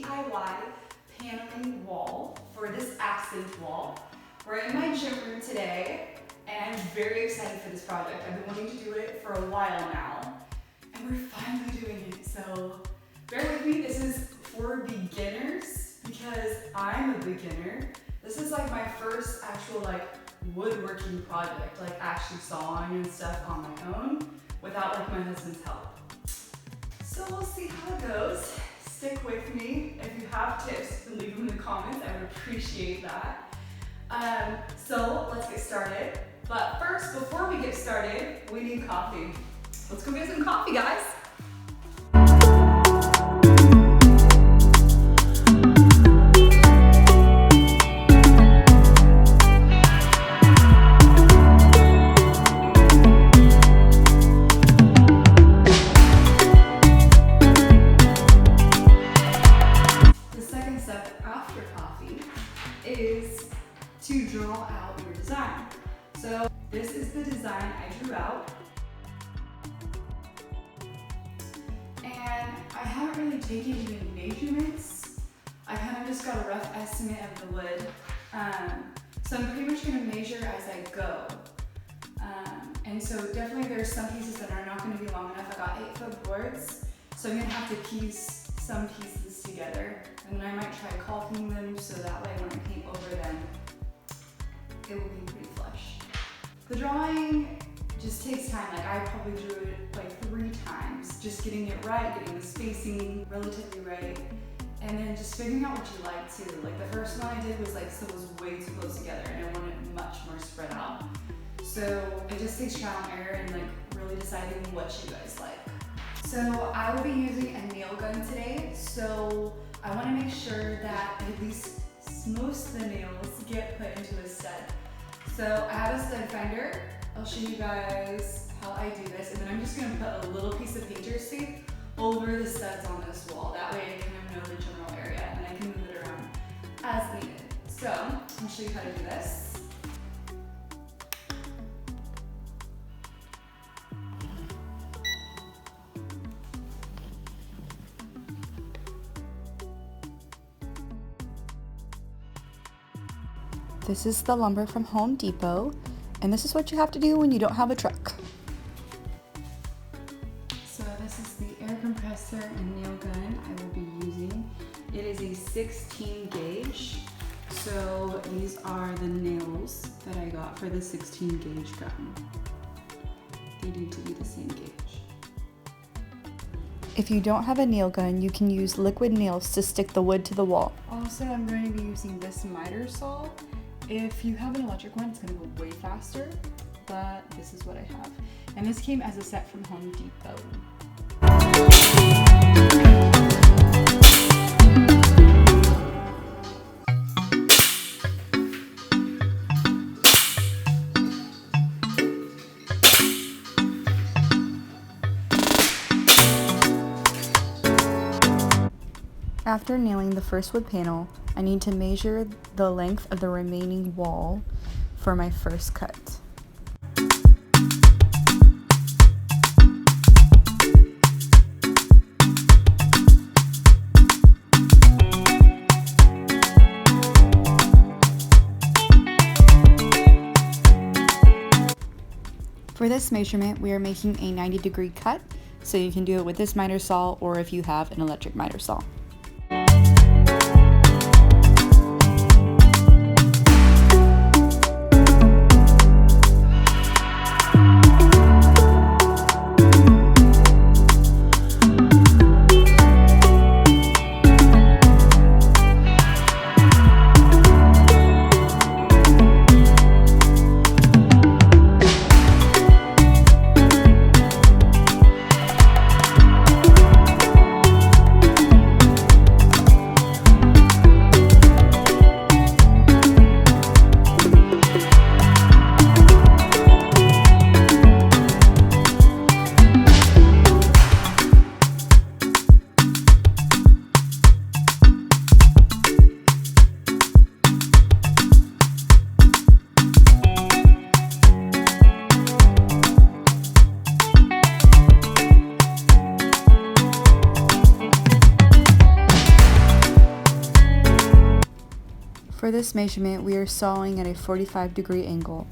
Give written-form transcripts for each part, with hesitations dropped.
DIY paneling wall for this accent wall. We're in my gym room today, and I'm very excited for this project. I've been wanting to do it for a while now, and we're finally doing it. So bear with me, this is for beginners because I'm a beginner. This is like my first actual woodworking project, like actually sawing and stuff on my own without like my husband's help. So we'll see how it goes. Stick with me. If you have tips, leave them in the comments. I would appreciate that. So let's get started. But first, before we get started, we need coffee. Let's go get some coffee, guys. Is to draw out your design. So this is the design I drew out. And I haven't really taken any measurements. I kind of just got a rough estimate of the wood. So I'm pretty much going to measure as I go. And so definitely there's some pieces that are not going to be long enough. I got 8-foot boards, so I'm going to have to piece some pieces together. And then I might try caulking them so that way when I paint over them, it will be pretty flush. The drawing just takes time. Like I probably drew it like 3 times, just getting it right, getting the spacing relatively right, and then just figuring out what you like too. Like the first one I did was like, so it was way too close together and I wanted it much more spread out. So it just takes trial and error and like really deciding what you guys like. So I will be using a nail gun today, so I want to make sure that at least most of the nails get put into a stud. So I have a stud finder. I'll show you guys how I do this, and then I'm just going to put a little piece of painter's tape over the studs on this wall. That way I kind of know the general area and I can move it around as needed. So I'll show you how to do this. This is the lumber from Home Depot, and this is what you have to do when you don't have a truck. So this is the air compressor and nail gun I will be using. It is a 16 gauge. So these are the nails that I got for the 16 gauge gun. They need to be the same gauge. If you don't have a nail gun, you can use liquid nails to stick the wood to the wall. Also, I'm going to be using this miter saw. If you have an electric one, it's going to go way faster, but this is what I have. And this came as a set from Home Depot. After nailing the first wood panel, I need to measure the length of the remaining wall for my first cut. For this measurement, we are making a 90-degree cut, so you can do it with this miter saw or if you have an electric miter saw. For this measurement, we are sawing at a 45-degree angle.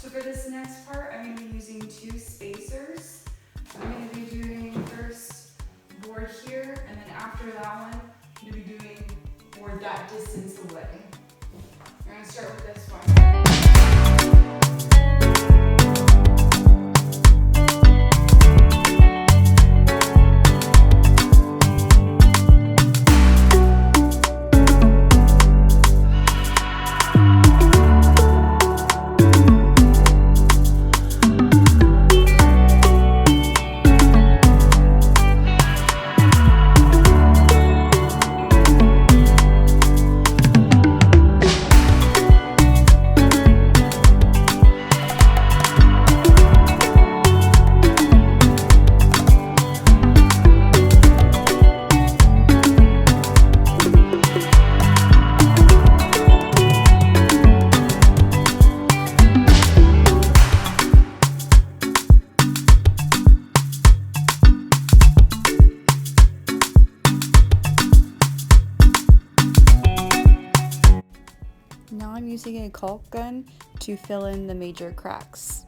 For this next part, I'm going to be using 2 spacers. I'm going to be doing first board here, and then after that one, I'm going to be doing board that distance away. We're going to start with this one. Now I'm using a caulk gun to fill in the major cracks.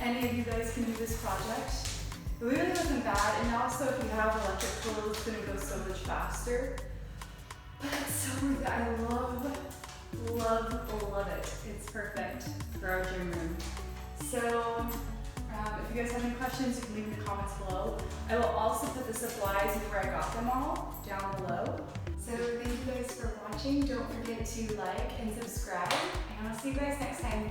any of you guys can do this project. It really wasn't bad, and also if you have electric tool, it's gonna go so much faster. But it's so worth it. I love it. It's perfect for our gym room. So, if you guys have any questions, you can leave in the comments below. I will also put the supplies and where I got them all down below. So thank you guys for watching. Don't forget to like and subscribe, and I'll see you guys next time.